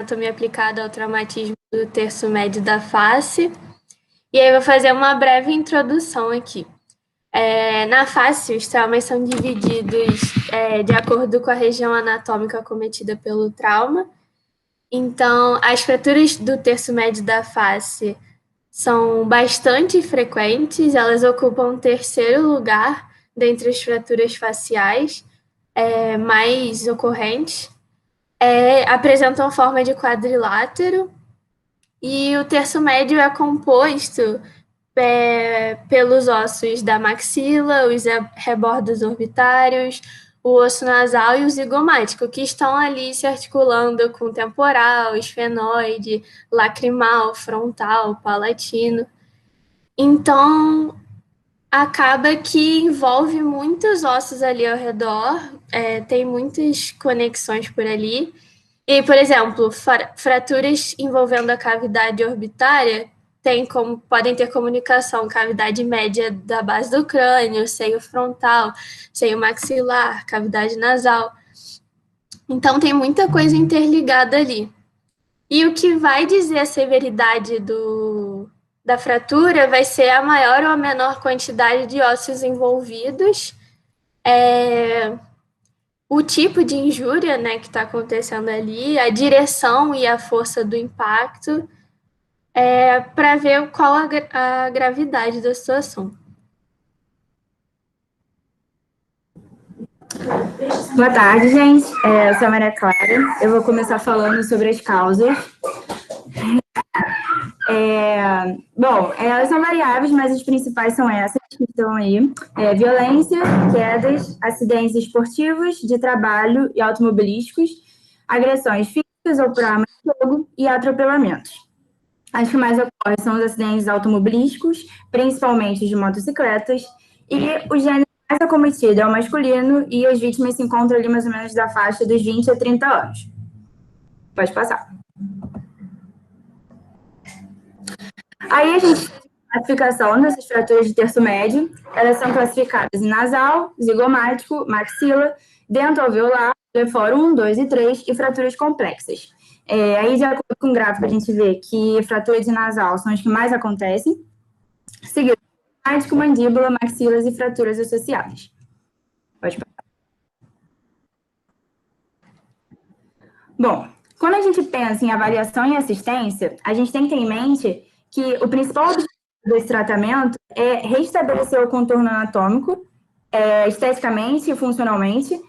anatomia aplicada ao traumatismo do terço médio da face. E aí eu vou fazer uma breve introdução aqui. Na face, os traumas são divididos de acordo com a região anatômica acometida pelo trauma. Então, as fraturas do terço médio da face são bastante frequentes, elas ocupam o terceiro lugar dentre as fraturas faciais mais ocorrentes. Apresentam forma de quadrilátero, e o terço médio é composto pelos ossos da maxila, os rebordos orbitários, o osso nasal e o zigomático, que estão ali se articulando com o temporal, esfenoide, lacrimal, frontal, palatino. Então, acaba que envolve muitos ossos ali ao redor, tem muitas conexões por ali. E, por exemplo, fraturas envolvendo a cavidade orbitária podem ter comunicação, cavidade média da base do crânio, seio frontal, seio maxilar, cavidade nasal. Então, tem muita coisa interligada ali. E o que vai dizer a severidade da fratura vai ser a maior ou a menor quantidade de ossos envolvidos, o tipo de injúria, né, que está acontecendo ali, a direção e a força do impacto, para ver qual a gravidade da situação. Boa tarde, gente. Eu sou a Maria Clara. Eu vou começar falando sobre as causas. Elas são variáveis, mas as principais são essas que estão aí. Violência, quedas, acidentes esportivos, de trabalho e automobilísticos, agressões físicas ou por arma de fogo e atropelamentos. As que mais ocorrem são os acidentes automobilísticos, principalmente de motocicletas, e o gênero mais acometido é o masculino, e as vítimas se encontram ali mais ou menos da faixa dos 20 a 30 anos. Pode passar. Aí a gente faz a classificação dessas fraturas de terço médio. Elas são classificadas em nasal, zigomático, maxila, dentoalveolar, leforo 1, 2 e 3 e fraturas complexas. Aí, de acordo com o gráfico, a gente vê que fraturas de nasal são as que mais acontecem, seguido zigomático, mandíbula, maxilas e fraturas associadas. Pode passar. Bom, quando a gente pensa em avaliação e assistência, a gente tem que ter em mente que o principal objetivo desse tratamento é restabelecer o contorno anatômico, esteticamente e funcionalmente,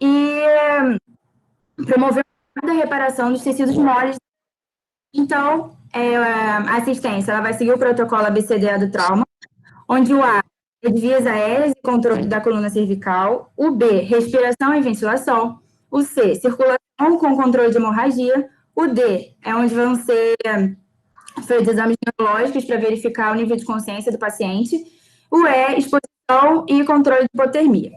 e promover a reparação dos tecidos moles. Então, a assistência ela vai seguir o protocolo ABCDE do trauma, onde o A é de vias aéreas e controle da coluna cervical, o B, respiração e ventilação, o C, circulação com controle de hemorragia, o D é onde vão ser feitos exames neurológicos para verificar o nível de consciência do paciente, o E, exposição e controle de hipotermia.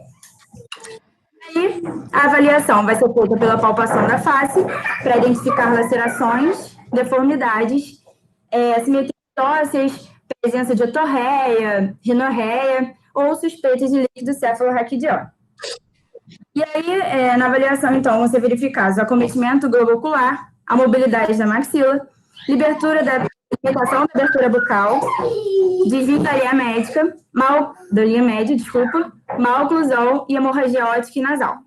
E a avaliação vai ser feita pela palpação da face, para identificar lacerações, deformidades, assimetrias ósseas, presença de otorreia, rinorreia ou suspeitas de líquido cefalorraquidiano. E aí, na avaliação, então, vão ser verificados o acometimento globo ocular, a mobilidade da maxila, limitação da abertura bucal, desvitaria médica, da linha média, maloclusão e hemorragia óptica e nasal.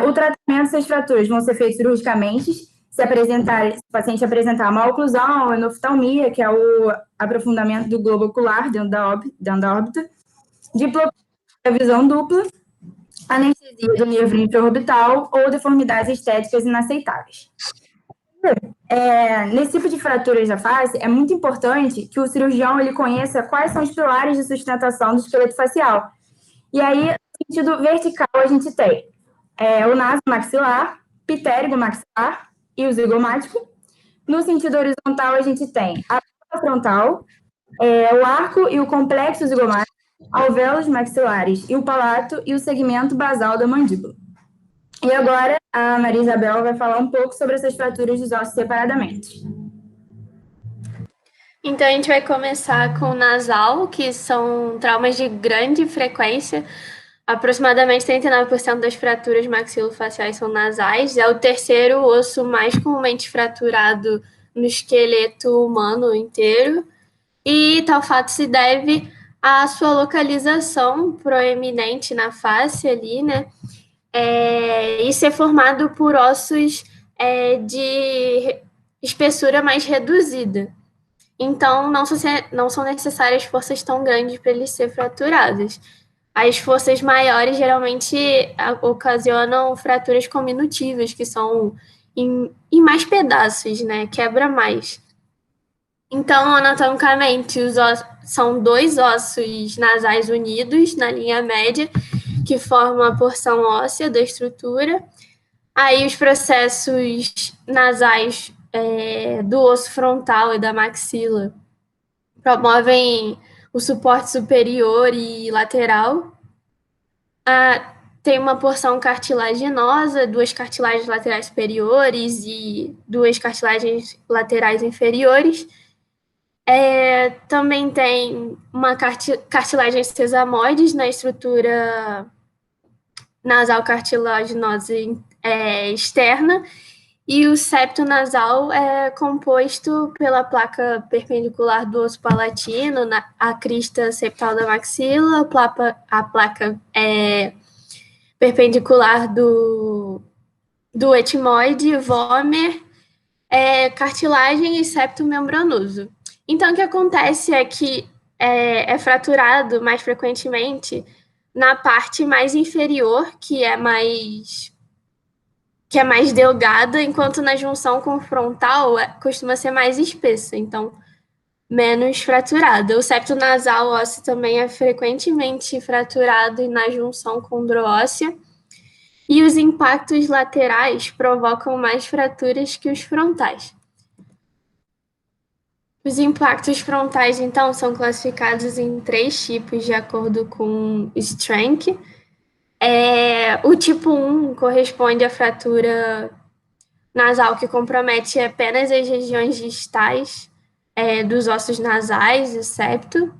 O tratamento dessas fraturas vão ser feitos cirurgicamente, se o paciente apresentar maloclusão, enoftalmia, que é o aprofundamento do globo ocular dentro da órbita, diplopia da visão dupla, anestesia do nervo infraorbital ou deformidades estéticas inaceitáveis. Nesse tipo de fraturas da face, é muito importante que o cirurgião ele conheça quais são os pilares de sustentação do esqueleto facial. E aí, no sentido vertical, a gente tem o naso maxilar, pitérigo maxilar e o zigomático. No sentido horizontal, a gente tem a boca frontal, o arco e o complexo zigomático, alvéolos maxilares e o palato e o segmento basal da mandíbula. E agora a Maria Isabel vai falar um pouco sobre essas fraturas dos ossos separadamente. Então, a gente vai começar com o nasal, que são traumas de grande frequência, Aproximadamente 39% das fraturas maxilofaciais são nasais. É o terceiro osso mais comumente fraturado no esqueleto humano inteiro. E tal fato se deve à sua localização proeminente na face ali, né? E ser formado por ossos de espessura mais reduzida. Então, não são necessárias forças tão grandes para eles serem fraturados. As forças maiores geralmente ocasionam fraturas cominutivas, que são em mais pedaços, né? Quebra mais. Então, anatomicamente, são dois ossos nasais unidos na linha média, que formam a porção óssea da estrutura. Aí, os processos nasais do osso frontal e da maxila promovem o suporte superior e lateral. Tem uma porção cartilaginosa, duas cartilagens laterais superiores e duas cartilagens laterais inferiores. Também tem uma cartilagem sesamoides na estrutura nasal cartilaginosa externa, e o septo nasal é composto pela placa perpendicular do osso palatino, a crista septal da maxila, a placa perpendicular do etimoide, vômer, cartilagem e septo membranoso. Então, o que acontece é que é fraturado mais frequentemente na parte mais inferior, que é mais delgada, enquanto na junção com o frontal costuma ser mais espessa, então menos fraturada. O septo nasal ósseo também é frequentemente fraturado na junção condroóssea, e os impactos laterais provocam mais fraturas que os frontais. Os impactos frontais, então, são classificados em 3 tipos de acordo com Strank. O tipo 1 corresponde à fratura nasal que compromete apenas as regiões distais dos ossos nasais e septo.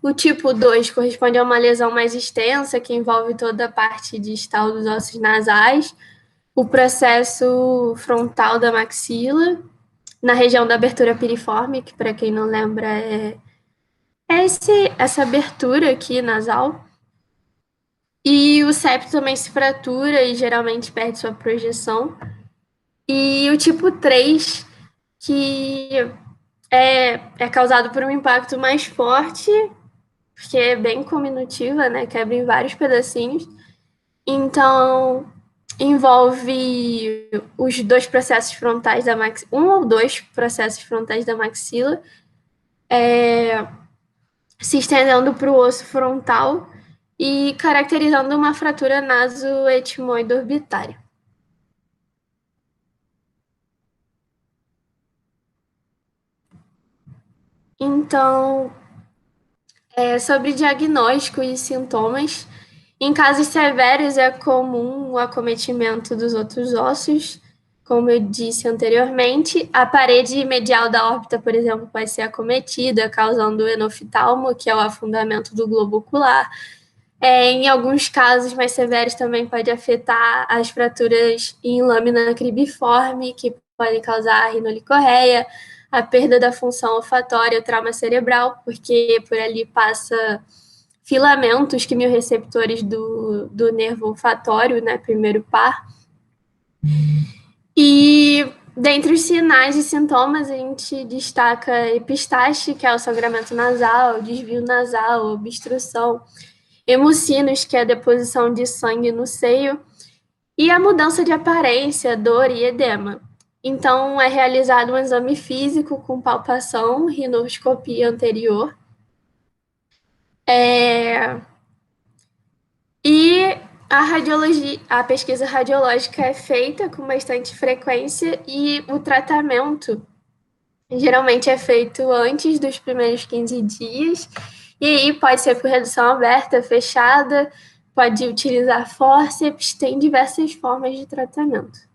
O tipo 2 corresponde a uma lesão mais extensa, que envolve toda a parte distal dos ossos nasais, o processo frontal da maxila, na região da abertura piriforme, que, para quem não lembra, essa abertura aqui nasal. E o septo também se fratura e geralmente perde sua projeção. E o tipo 3, que é causado por um impacto mais forte, porque é bem cominutiva, né? Quebra em vários pedacinhos. Então, envolve os dois processos frontais da maxila, um ou dois processos frontais da maxila, se estendendo para o osso frontal e caracterizando uma fratura naso-etimoide orbitária. Então, sobre diagnóstico e sintomas, em casos severos é comum o acometimento dos outros ossos, como eu disse anteriormente. A parede medial da órbita, por exemplo, pode ser acometida, causando enoftalmo, que é o afundamento do globo ocular. Em alguns casos mais severos também pode afetar as fraturas em lâmina cribiforme, que podem causar rinolicorreia, a perda da função olfatória, o trauma cerebral, porque por ali passa filamentos quimiorreceptores do nervo olfatório, né, primeiro par. E dentre os sinais e sintomas, a gente destaca epistaxe, que é o sangramento nasal, desvio nasal, obstrução, hemucinos, que é a deposição de sangue no seio, e a mudança de aparência, dor e edema. Então, é realizado um exame físico com palpação, rinoscopia anterior. E a pesquisa radiológica é feita com bastante frequência, e o tratamento geralmente é feito antes dos primeiros 15 dias, e aí pode ser por redução aberta, fechada, pode utilizar fórceps, tem diversas formas de tratamento.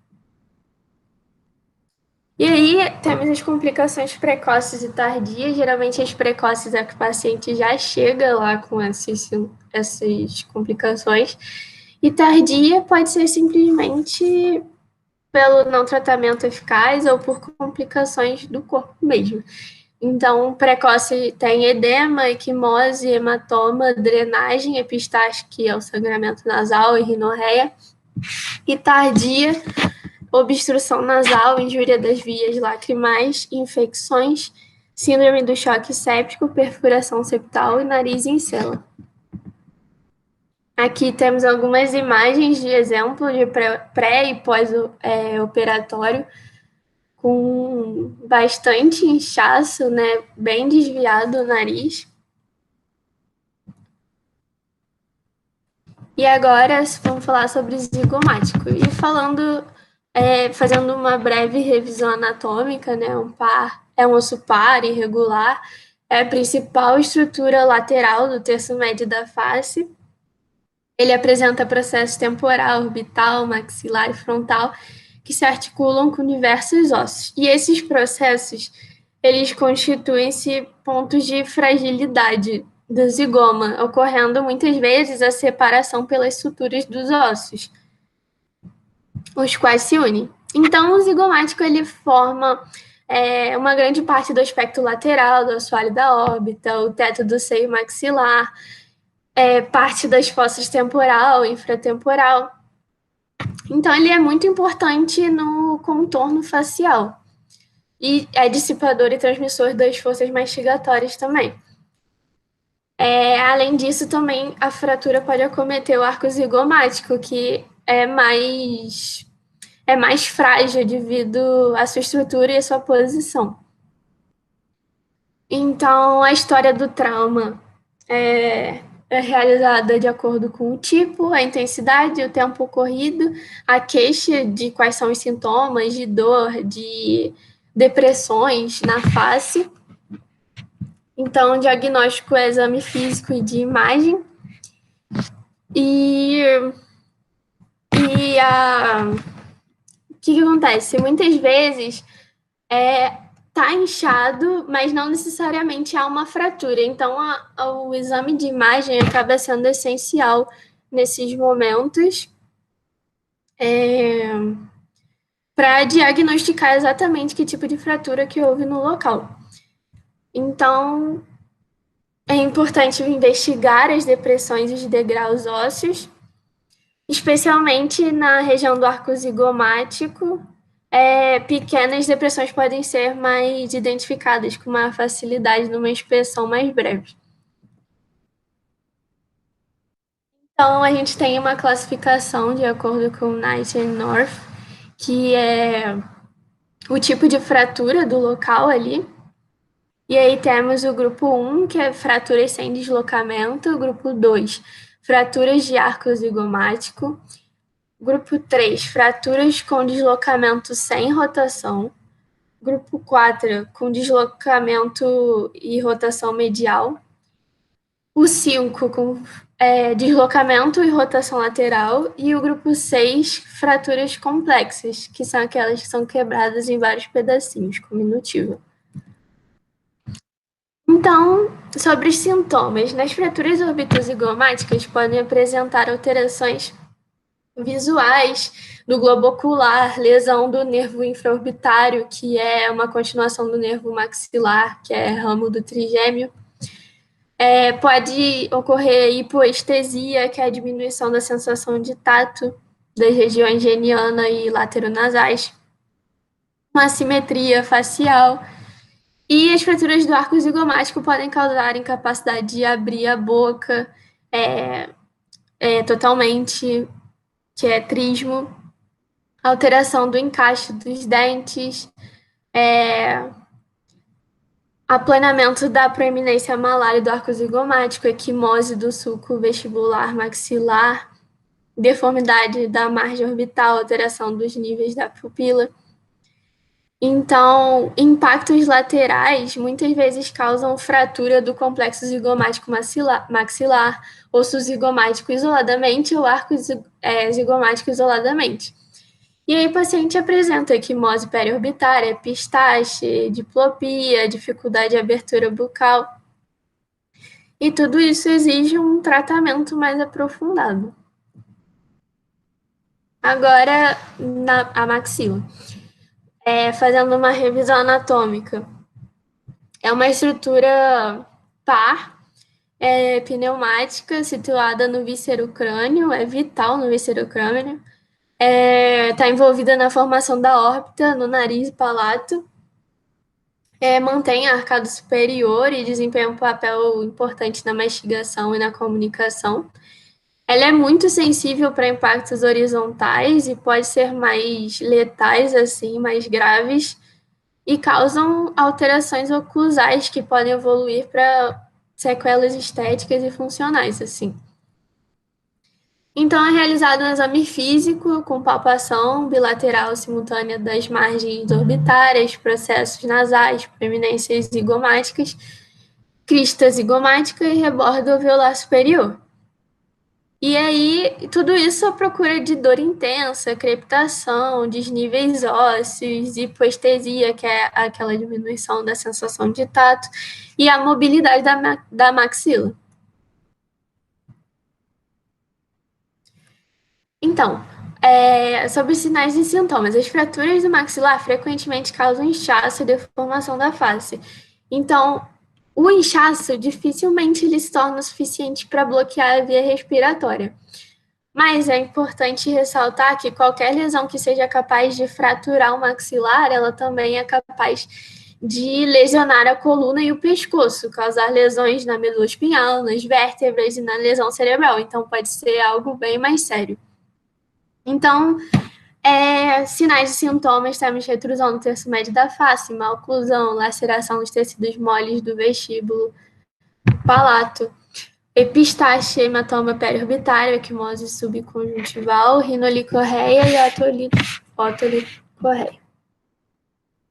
E aí, temos as complicações precoces e tardias. Geralmente, as precoces é que o paciente já chega lá com essas complicações. E tardia pode ser simplesmente pelo não tratamento eficaz ou por complicações do corpo mesmo. Então, precoce tem edema, equimose, hematoma, drenagem epistaxe, que é o sangramento nasal, e rinorreia. E tardia, obstrução nasal, injúria das vias lacrimais, infecções, síndrome do choque séptico, perfuração septal e nariz em cela. Aqui temos algumas imagens de exemplo de pré e pós-operatório, com bastante inchaço, né, bem desviado o nariz. E agora vamos falar sobre zigomático. E falando, fazendo uma breve revisão anatômica, né, é um osso par irregular, é a principal estrutura lateral do terço médio da face. Ele apresenta processo temporal, orbital, maxilar e frontal, que se articulam com diversos ossos. E esses processos, eles constituem-se pontos de fragilidade do zigoma, ocorrendo muitas vezes a separação pelas suturas dos ossos, os quais se unem. Então, o zigomático, ele forma uma grande parte do aspecto lateral do assoalho da órbita, o teto do seio maxilar, parte das fossas temporal, infratemporal. Então, ele é muito importante no contorno facial. E é dissipador e transmissor das forças mastigatórias também. Além disso, também a fratura pode acometer o arco zigomático, que é mais frágil devido à sua estrutura e à sua posição. Então, a história do trauma é realizada de acordo com o tipo, a intensidade, o tempo ocorrido, a queixa de quais são os sintomas de dor, de depressões na face. Então, o diagnóstico é exame físico e de imagem. E o que acontece? Muitas vezes tá inchado, mas não necessariamente há uma fratura. Então, o exame de imagem acaba sendo essencial nesses momentos para diagnosticar exatamente que tipo de fratura que houve no local. Então, é importante investigar as depressões e os degraus ósseos, especialmente na região do arco zigomático. Pequenas depressões podem ser mais identificadas com maior facilidade numa inspeção mais breve. Então, a gente tem uma classificação de acordo com o Knight e North, que é o tipo de fratura do local ali. E aí temos o grupo 1, que é fraturas sem deslocamento, o grupo 2, fraturas de arco zigomático, grupo 3, fraturas com deslocamento sem rotação, grupo 4, com deslocamento e rotação medial, o 5, com deslocamento e rotação lateral, e o grupo 6, fraturas complexas, que são aquelas que são quebradas em vários pedacinhos, cominutivo. Então, sobre os sintomas, nas fraturas orbitozigomáticas podem apresentar alterações visuais do globo ocular, lesão do nervo infraorbitário, que é uma continuação do nervo maxilar, que é ramo do trigêmeo. Pode ocorrer hipoestesia, que é a diminuição da sensação de tato das regiões geniana e lateronasais, uma assimetria facial. E as fraturas do arco zigomático podem causar incapacidade de abrir a boca totalmente, que é trismo, alteração do encaixe dos dentes, aplanamento da proeminência malar e do arco zigomático, equimose do sulco vestibular maxilar, deformidade da margem orbital, alteração dos níveis da pupila. Então, impactos laterais muitas vezes causam fratura do complexo zigomático maxilar, osso zigomático isoladamente ou arco zigomático isoladamente. E aí o paciente apresenta equimose periorbitária, epistaxe, diplopia, dificuldade de abertura bucal. E tudo isso exige um tratamento mais aprofundado. Agora, a maxila. Fazendo uma revisão anatômica. É uma estrutura par, pneumática, situada no víscero crânio, é vital no víscero crânio. Está envolvida na formação da órbita, no nariz e palato. Mantém arcado superior e desempenha um papel importante na mastigação e na comunicação. Ela é muito sensível para impactos horizontais e pode ser mais letais, assim, mais graves, e causam alterações oclusais que podem evoluir para sequelas estéticas e funcionais, assim. Então, é realizado um exame físico com palpação bilateral simultânea das margens orbitárias, processos nasais, proeminências zigomáticas, crista zigomática e rebordo alveolar superior. E aí, tudo isso à procura de dor intensa, crepitação, desníveis ósseos, hipoestesia, que é aquela diminuição da sensação de tato, e a mobilidade da maxila. Então, sobre sinais e sintomas. As fraturas do maxilar frequentemente causam inchaço e deformação da face. Então, o inchaço dificilmente ele se torna o suficiente para bloquear a via respiratória. Mas é importante ressaltar que qualquer lesão que seja capaz de fraturar o maxilar, ela também é capaz de lesionar a coluna e o pescoço, causar lesões na medula espinhal, nas vértebras e na lesão cerebral. Então, pode ser algo bem mais sério. Então, sinais e sintomas, temos retrusão no terço médio da face, maloclusão, laceração nos tecidos moles do vestíbulo, palato, epistaxe, hematoma periorbitário, equimose subconjuntival, rinolicorreia e otolicorreia.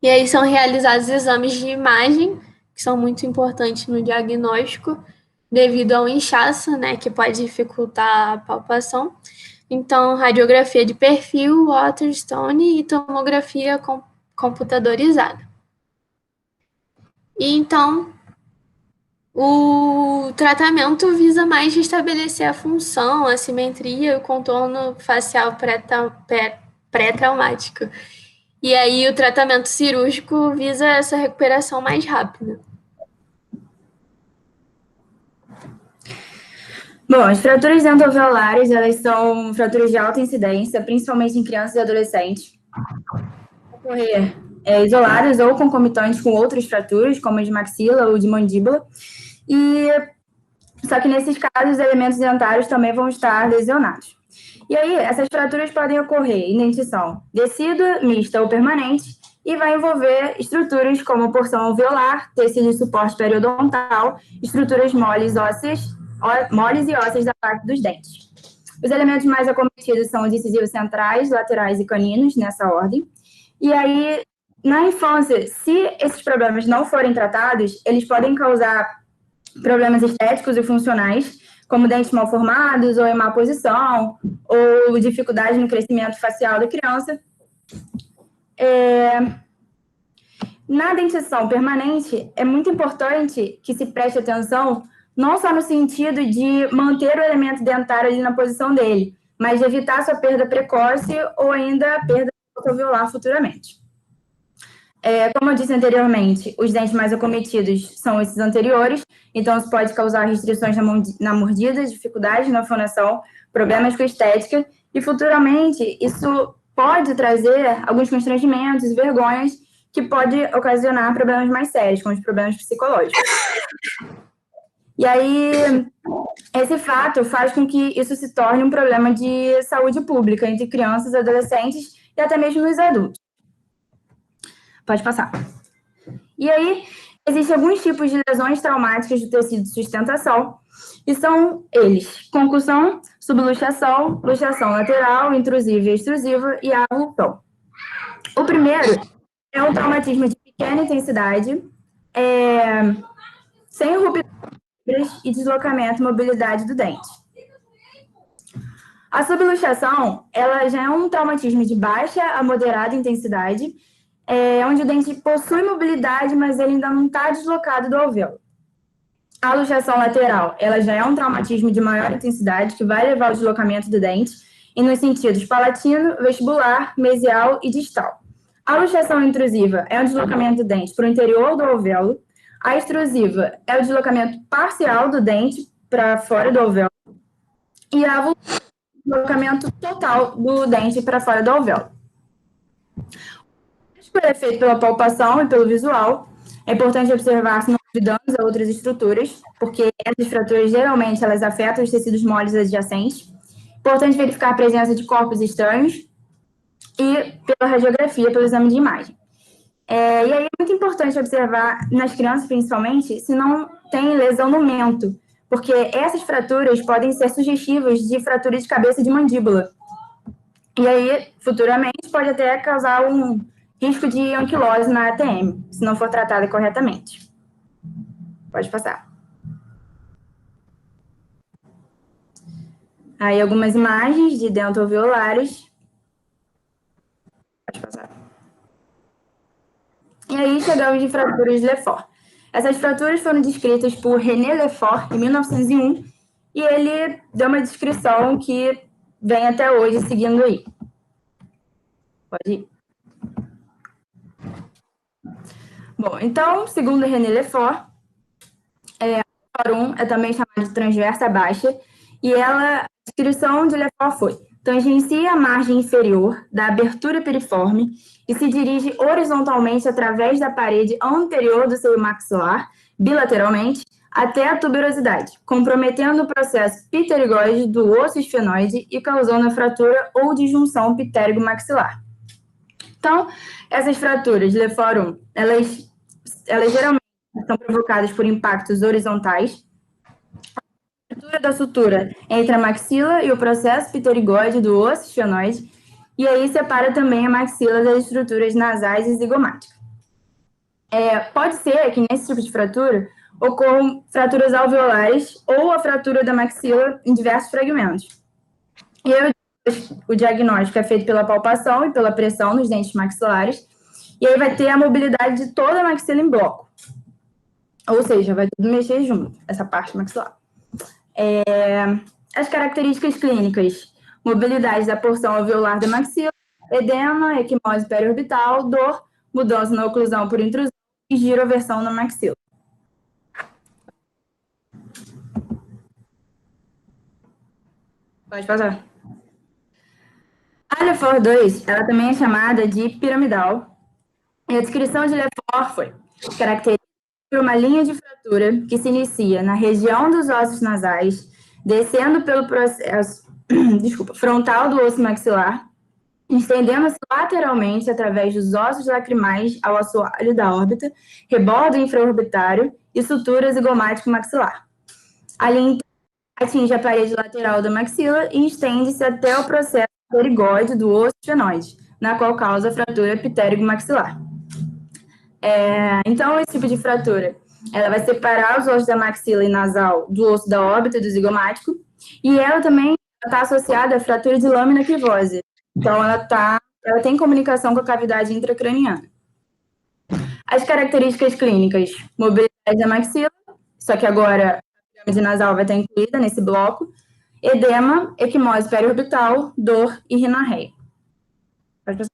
E aí são realizados exames de imagem, que são muito importantes no diagnóstico, devido ao inchaço, né, que pode dificultar a palpação. Então, radiografia de perfil, Waterstone e tomografia computadorizada. E então, o tratamento visa mais restabelecer a função, a simetria e o contorno facial pré-traumático. E aí, o tratamento cirúrgico visa essa recuperação mais rápida. Bom, as fraturas dentoalveolares, elas são fraturas de alta incidência, principalmente em crianças e adolescentes. Ocorrer isoladas ou concomitantes com outras fraturas, como a de maxila ou de mandíbula. Só que nesses casos, os elementos dentários também vão estar lesionados. E aí, essas fraturas podem ocorrer em dentição decídua, mista ou permanente, e vai envolver estruturas como porção alveolar, tecido de suporte periodontal, estruturas moles e ósseas da parte dos dentes. Os elementos mais acometidos são os incisivos centrais, laterais e caninos, nessa ordem. E aí, na infância, se esses problemas não forem tratados, eles podem causar problemas estéticos e funcionais, como dentes mal formados, ou em má posição, ou dificuldade no crescimento facial da criança. Na dentição permanente, é muito importante que se preste atenção, não só no sentido de manter o elemento dentário ali na posição dele, mas de evitar sua perda precoce ou ainda a perda alveolar futuramente. Como eu disse anteriormente, os dentes mais acometidos são esses anteriores, então isso pode causar restrições na mordida, dificuldades na fonação, problemas com estética, e futuramente isso pode trazer alguns constrangimentos e vergonhas que pode ocasionar problemas mais sérios, como os problemas psicológicos. E aí, esse fato faz com que isso se torne um problema de saúde pública entre crianças, adolescentes e até mesmo nos adultos. Pode passar. E aí, existem alguns tipos de lesões traumáticas do tecido de sustentação, e são eles: concussão, subluxação, luxação lateral, intrusiva e extrusiva e a avulsão. O primeiro é um traumatismo de pequena intensidade, sem rupturas e deslocamento e mobilidade do dente. A subluxação, ela já é um traumatismo de baixa a moderada intensidade, onde o dente possui mobilidade, mas ele ainda não está deslocado do alvéolo. A luxação lateral, ela já é um traumatismo de maior intensidade, que vai levar ao deslocamento do dente, e nos sentidos palatino, vestibular, mesial e distal. A luxação intrusiva é o deslocamento do dente para o interior do alvéolo. A extrusiva é o deslocamento parcial do dente para fora do alvéolo. E a avulsão é o deslocamento total do dente para fora do alvéolo. Isso é feito pela palpação e pelo visual. É importante observar se não houve danos a outras estruturas, porque essas fraturas, geralmente, elas afetam os tecidos moles adjacentes. Importante verificar a presença de corpos estranhos e pela radiografia, pelo exame de imagem. E aí é muito importante observar, nas crianças principalmente, se não tem lesão no mento, porque essas fraturas podem ser sugestivas de fratura de cabeça de mandíbula. E aí, futuramente, pode até causar um risco de anquilose na ATM, se não for tratada corretamente. Pode passar. Aí, algumas imagens de dentoalveolares. Pode passar. E aí, chegamos de fraturas de Lefort. Essas fraturas foram descritas por René Lefort em 1901, e ele deu uma descrição que vem até hoje seguindo aí. Pode ir. Bom, então, segundo René Lefort, a 1 é também chamada de transversa baixa, e a descrição de Lefort foi: tangencia a margem inferior da abertura piriforme e se dirige horizontalmente através da parede anterior do seio maxilar, bilateralmente, até a tuberosidade, comprometendo o processo pterigóide do osso esfenoide e causando a fratura ou disjunção pitérigo-maxilar. Então, essas fraturas de Lefort 1, elas geralmente são provocadas por impactos horizontais. A abertura da sutura entre a maxila e o processo pterigóide do osso esfenoide, e aí separa também a maxila das estruturas nasais e zigomáticas. Pode ser que nesse tipo de fratura ocorram fraturas alveolares ou a fratura da maxila em diversos fragmentos. E aí, o diagnóstico é feito pela palpação e pela pressão nos dentes maxilares, e aí vai ter a mobilidade de toda a maxila em bloco. Ou seja, vai tudo mexer junto, essa parte maxilar. As características clínicas: mobilidade da porção alveolar da maxila, edema, equimose periorbital, dor, mudança na oclusão por intrusão e giroversão na maxila. Pode passar. A Lefort 2, ela também é chamada de piramidal. E a descrição de Lefort foi: característica por uma linha de fratura que se inicia na região dos ossos nasais, descendo pelo processo frontal do osso maxilar, estendendo-se lateralmente através dos ossos lacrimais ao assoalho da órbita, rebordo infraorbitário e sutura zigomático-maxilar. Ali, atinge a parede lateral da maxila e estende-se até o processo pterigóide do osso esfenoide, na qual causa a fratura pitérigo-maxilar. Então, esse tipo de fratura, ela vai separar os ossos da maxila e nasal do osso da órbita e do zigomático, e ela também está associada à fratura de lâmina quivose. Então, ela tem comunicação com a cavidade intracraniana. As características clínicas: mobilidade da maxila, só que agora a pirâmide nasal vai estar incluída nesse bloco, edema, equimose periorbital, dor e rinorreia. Pode passar.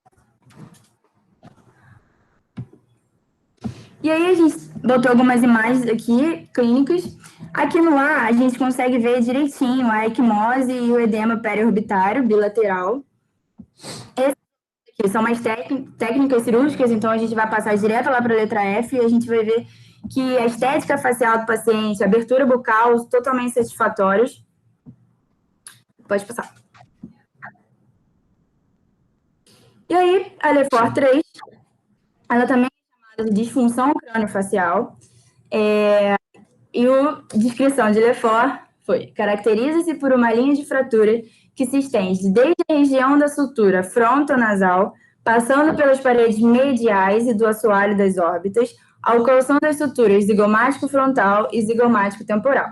E aí a gente botou algumas imagens aqui, clínicas. Aqui no A, a gente consegue ver direitinho a equimose e o edema periorbitário bilateral. Essas aqui são mais técnicas cirúrgicas, então a gente vai passar direto lá para a letra F e a gente vai ver que a estética facial do paciente, a abertura bucal, totalmente satisfatórios. Pode passar. E aí, a Lefort 3, ela também é chamada de disfunção crâniofacial. E a descrição de Lefort foi: caracteriza-se por uma linha de fratura que se estende desde a região da sutura frontonasal, passando pelas paredes mediais e do assoalho das órbitas, alcançando as suturas zigomático frontal e zigomático temporal.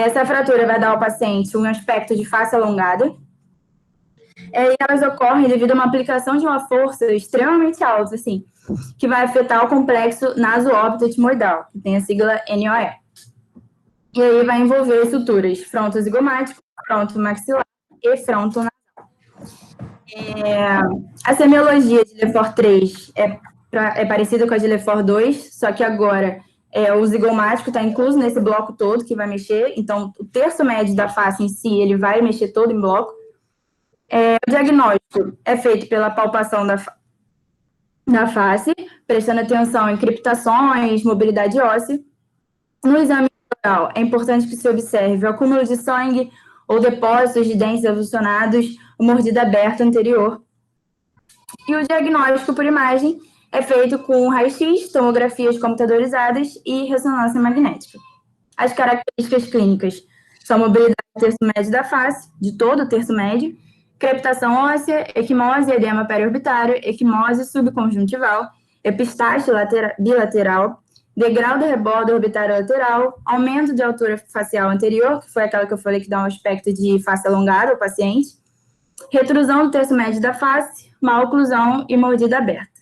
Essa fratura vai dar ao paciente um aspecto de face alongada, e elas ocorrem devido a uma aplicação de uma força extremamente alta, assim, que vai afetar o complexo naso-órbito-etimoidal, que tem a sigla NOE. E aí vai envolver estruturas frontozigomático, frontomaxilar e frontonasal. A semiologia de Lefort 3 é parecida com a de Lefort 2, só que agora o zigomático está incluso nesse bloco todo que vai mexer, então o terço médio da face em si, ele vai mexer todo em bloco. O diagnóstico é feito pela palpação da face, prestando atenção em crepitações, mobilidade óssea. No exame oral, é importante que se observe o acúmulo de sangue ou depósitos de dentes evolucionados, o mordido aberto anterior. E o diagnóstico por imagem é feito com raio-x, tomografias computadorizadas e ressonância magnética. As características clínicas são mobilidade do terço médio da face, de todo o terço médio, crepitação óssea, equimose, edema periorbitário, equimose subconjuntival, epistaxe bilateral, degrau do rebordo orbitário lateral, aumento de altura facial anterior, que foi aquela que eu falei que dá um aspecto de face alongada ao paciente, retrusão do terço médio da face, má oclusão e mordida aberta.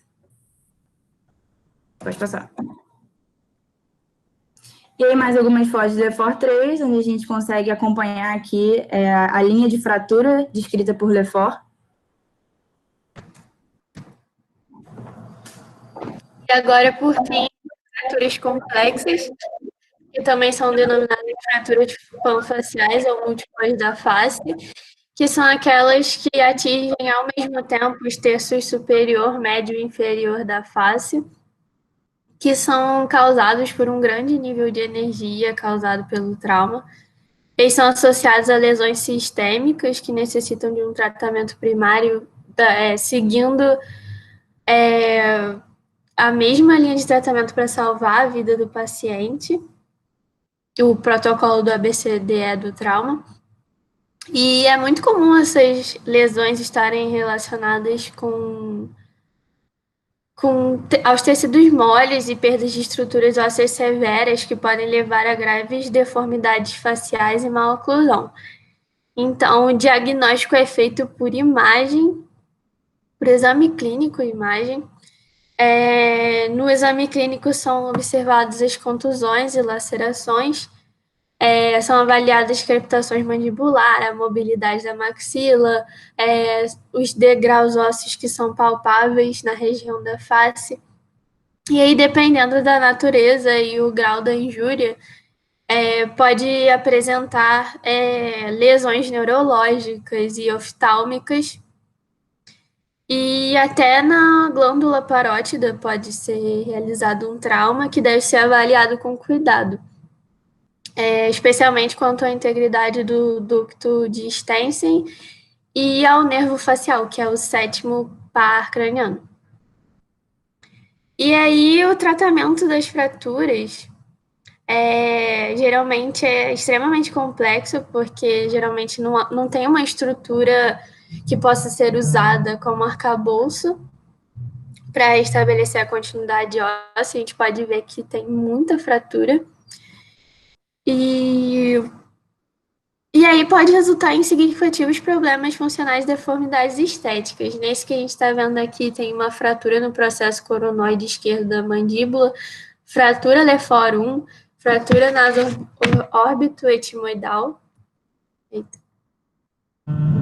Pode passar. E aí, mais algumas fotos de Lefort 3, onde a gente consegue acompanhar aqui a linha de fratura descrita por Lefort. E agora, por fim, fraturas complexas, que também são denominadas fraturas panfaciais ou múltiplas da face, que são aquelas que atingem ao mesmo tempo os terços superior, médio e inferior da face, que são causados por um grande nível de energia causado pelo trauma. Eles são associados a lesões sistêmicas que necessitam de um tratamento primário, seguindo a mesma linha de tratamento para salvar a vida do paciente, o protocolo do ABCDE do trauma. E é muito comum essas lesões estarem relacionadas aos tecidos moles e perdas de estruturas ósseas severas que podem levar a graves deformidades faciais e má oclusão. Então, o diagnóstico é feito por imagem, por exame clínico e imagem. No exame clínico são observadas as contusões e lacerações, são avaliadas crepitações mandibular, a mobilidade da maxila, os degraus ósseos que são palpáveis na região da face. E aí, dependendo da natureza e o grau da injúria, pode apresentar lesões neurológicas e oftálmicas, e até na glândula parótida pode ser realizado um trauma que deve ser avaliado com cuidado. Especialmente quanto à integridade do ducto de Stensen e ao nervo facial, que é o 7º par craniano. E aí, o tratamento das fraturas geralmente é extremamente complexo, porque geralmente não tem uma estrutura que possa ser usada como arcabouço para estabelecer a continuidade óssea. A gente pode ver que tem muita fratura. E aí pode resultar em significativos problemas funcionais e deformidades estéticas. Nesse que a gente está vendo aqui, tem uma fratura no processo coronoide esquerdo da mandíbula, fratura Lefort 1, fratura naso-órbito etimoidal,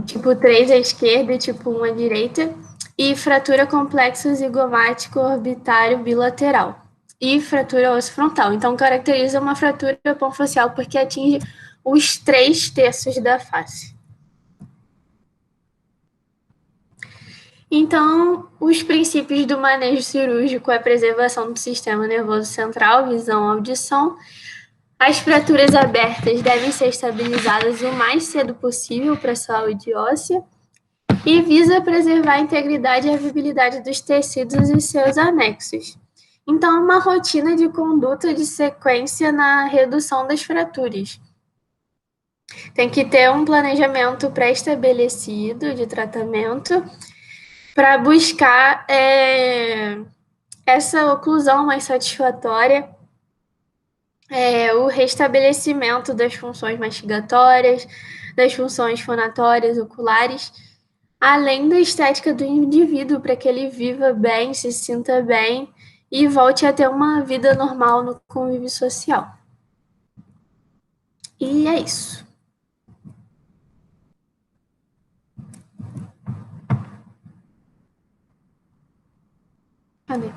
tipo 3 à esquerda e tipo 1 à direita, e fratura complexo zigomático orbitário bilateral, e fratura osso frontal. Então, caracteriza uma fratura panfacial porque atinge os 3 terços da face. Então, os princípios do manejo cirúrgico é a preservação do sistema nervoso central, visão, audição. As fraturas abertas devem ser estabilizadas o mais cedo possível para a saúde óssea e visa preservar a integridade e a viabilidade dos tecidos e seus anexos. Então, uma rotina de conduta de sequência na redução das fraturas. Tem que ter um planejamento pré-estabelecido de tratamento para buscar essa oclusão mais satisfatória o restabelecimento das funções mastigatórias, das funções fonatórias, oculares, além da estética do indivíduo, para que ele viva bem, se sinta bem e volte a ter uma vida normal no convívio social. E é isso. Cadê?